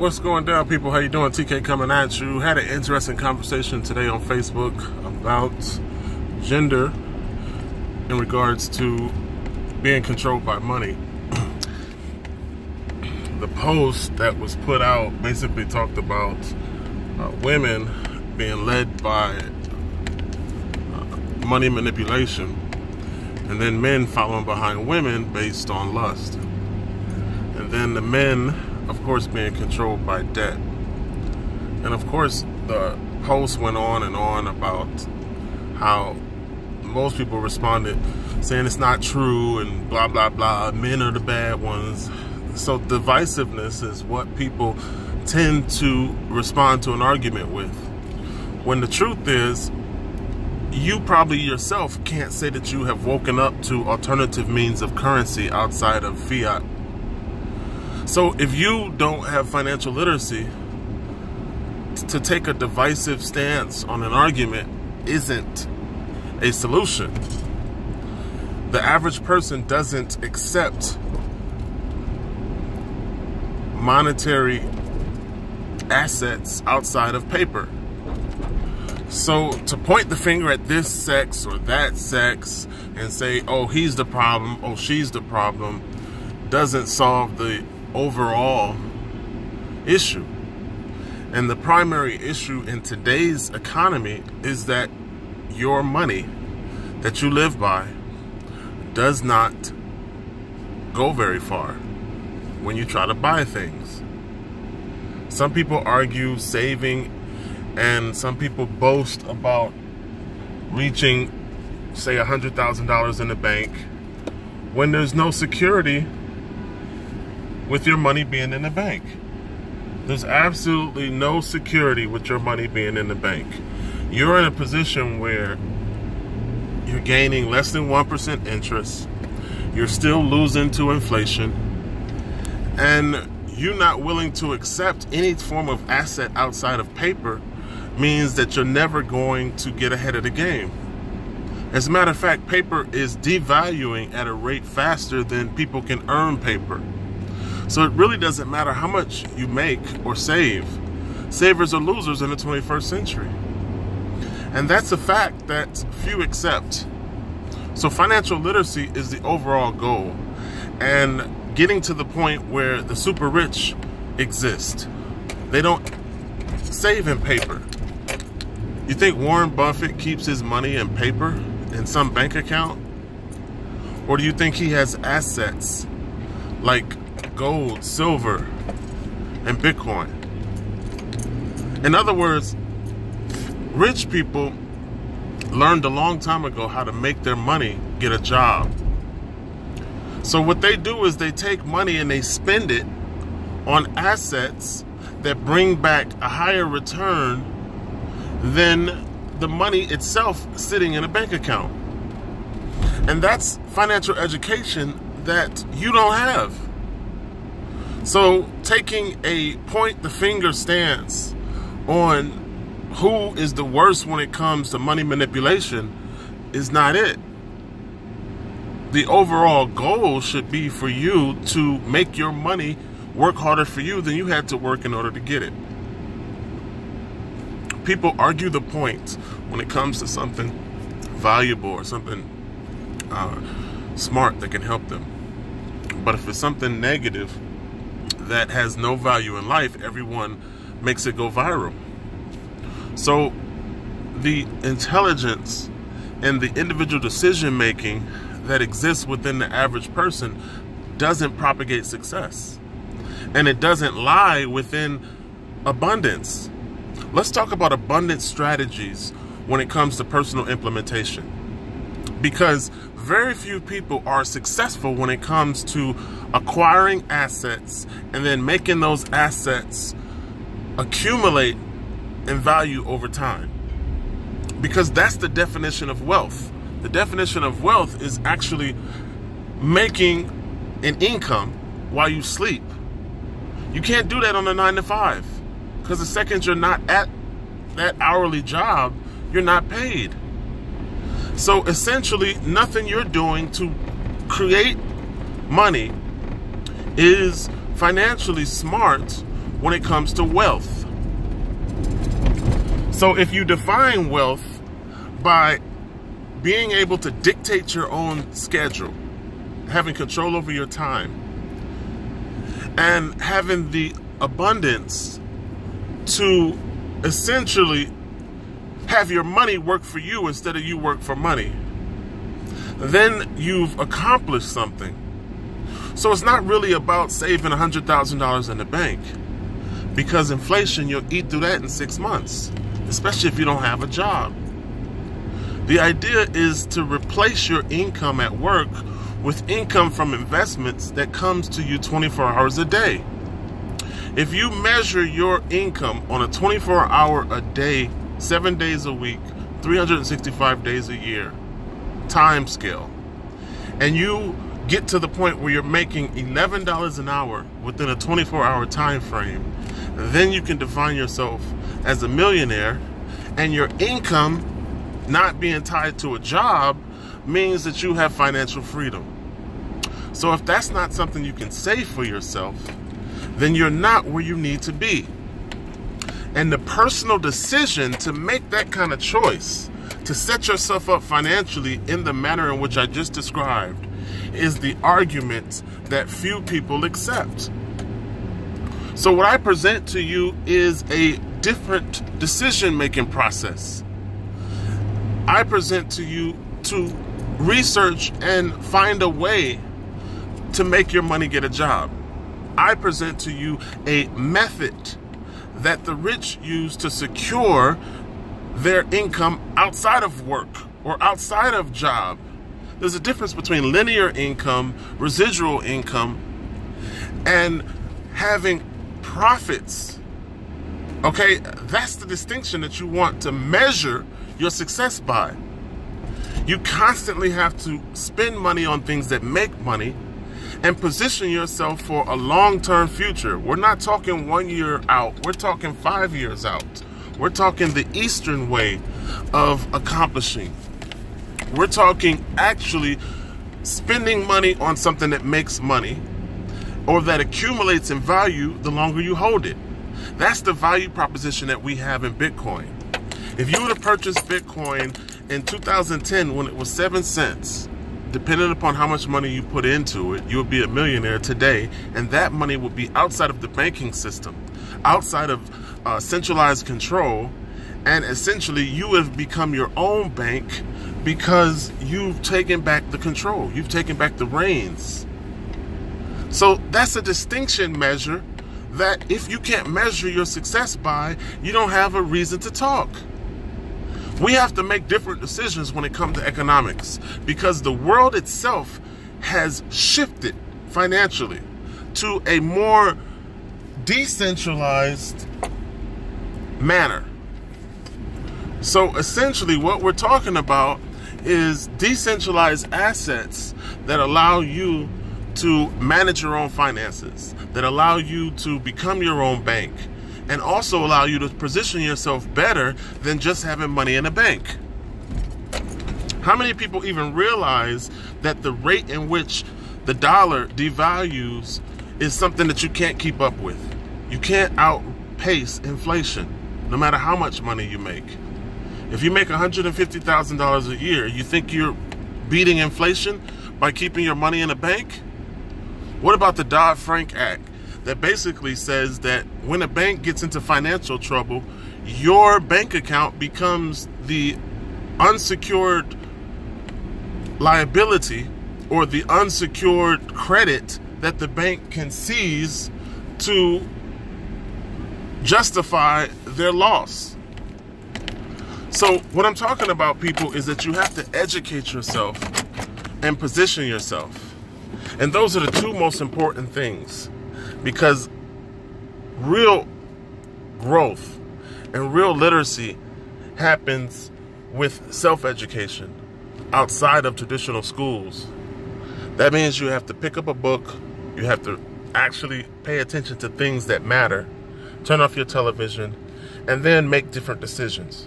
What's going down, people? How you doing? TK coming at you. Had an interesting conversation today on Facebook about gender in regards to being controlled by money. The post that was put out basically talked about women being led by money manipulation, and then men following behind women based on lust, and then the men, of course, being controlled by debt. And of course, the post went on and on about how most people responded saying it's not true and blah, blah, blah. Men are the bad ones. So divisiveness is what people tend to respond to an argument with. When the truth is, you probably yourself can't say that you have woken up to alternative means of currency outside of fiat. So if you don't have financial literacy, to take a divisive stance on an argument isn't a solution. The average person doesn't accept monetary assets outside of paper. So to point the finger at this sex or that sex and say, oh, he's the problem, oh, she's the problem, doesn't solve the overall issue. And the primary issue in today's economy is that your money that you live by does not go very far when you try to buy things. Some people argue saving, and some people boast about reaching, say, $100,000 in the bank when there's no security with your money being in the bank. There's absolutely no security with your money being in the bank. You're in a position where you're gaining less than 1% interest. You're still losing to inflation. And you're not willing to accept any form of asset outside of paper means that you're never going to get ahead of the game. As a matter of fact, paper is devaluing at a rate faster than people can earn paper. So it really doesn't matter how much you make or save. Savers are losers in the 21st century. And that's a fact that few accept. So financial literacy is the overall goal. And getting to the point where the super rich exist. They don't save in paper. You think Warren Buffett keeps his money in paper in some bank account? Or do you think he has assets like gold, silver, and Bitcoin? In other words, rich people learned a long time ago how to make their money get a job. So what they do is they take money and they spend it on assets that bring back a higher return than the money itself sitting in a bank account. And that's financial education that you don't have. So taking a point the finger stance on who is the worst when it comes to money manipulation is not it. The overall goal should be for you to make your money work harder for you than you had to work in order to get it. People argue the point when it comes to something valuable or something smart that can help them. But if it's something negative that has no value in life, everyone makes it go viral. So the intelligence and the individual decision making that exists within the average person doesn't propagate success. And it doesn't lie within abundance. Let's talk about abundance strategies when it comes to personal implementation. Because very few people are successful when it comes to acquiring assets and then making those assets accumulate in value over time. Because that's the definition of wealth. The definition of wealth is actually making an income while you sleep. You can't do that on a 9 to 5. Because the second you're not at that hourly job, you're not paid. So essentially, nothing you're doing to create money is financially smart when it comes to wealth. So if you define wealth by being able to dictate your own schedule, having control over your time, and having the abundance to essentially have your money work for you instead of you work for money, then you've accomplished something. So it's not really about saving $100,000 in the bank, because inflation, you'll eat through that in 6 months, especially if you don't have a job. The idea is to replace your income at work with income from investments that comes to you 24 hours a day. If you measure your income on a 24-hour a day, 7 days a week, 365 days a year time scale, and you get to the point where you're making $11 an hour within a 24-hour time frame, then you can define yourself as a millionaire. And your income not being tied to a job means that you have financial freedom. So if that's not something you can say for yourself, then you're not where you need to be. And the personal decision to make that kind of choice, to set yourself up financially in the manner in which I just described, is the argument that few people accept. So what I present to you is a different decision-making process. I present to you to research and find a way to make your money get a job. I present to you a method that the rich use to secure their income outside of work or outside of job. There's a difference between linear income, residual income, and having profits. Okay, that's the distinction that you want to measure your success by. You constantly have to spend money on things that make money and position yourself for a long-term future. We're not talking 1 year out. We're talking 5 years out. We're talking the Eastern way of accomplishing. We're talking actually spending money on something that makes money or that accumulates in value the longer you hold it. That's the value proposition that we have in Bitcoin. If you were to purchase Bitcoin in 2010 when it was 7 cents, depending upon how much money you put into it, you would be a millionaire today, and that money would be outside of the banking system, outside of centralized control, and essentially you have become your own bank because you've taken back the control, you've taken back the reins. So that's a distinction measure that if you can't measure your success by, you don't have a reason to talk. We have to make different decisions when it comes to economics because the world itself has shifted financially to a more decentralized manner. So essentially what we're talking about is decentralized assets that allow you to manage your own finances, that allow you to become your own bank, and also allow you to position yourself better than just having money in a bank. How many people even realize that the rate in which the dollar devalues is something that you can't keep up with? You can't outpace inflation, no matter how much money you make. If you make $150,000 a year, you think you're beating inflation by keeping your money in a bank? What about the Dodd-Frank Act that basically says that when a bank gets into financial trouble, your bank account becomes the unsecured liability or the unsecured credit that the bank can seize to justify their loss? So what I'm talking about, people, is that you have to educate yourself and position yourself. And those are the two most important things, because real growth and real literacy happens with self-education outside of traditional schools. That means you have to pick up a book, you have to actually pay attention to things that matter, turn off your television, and then make different decisions.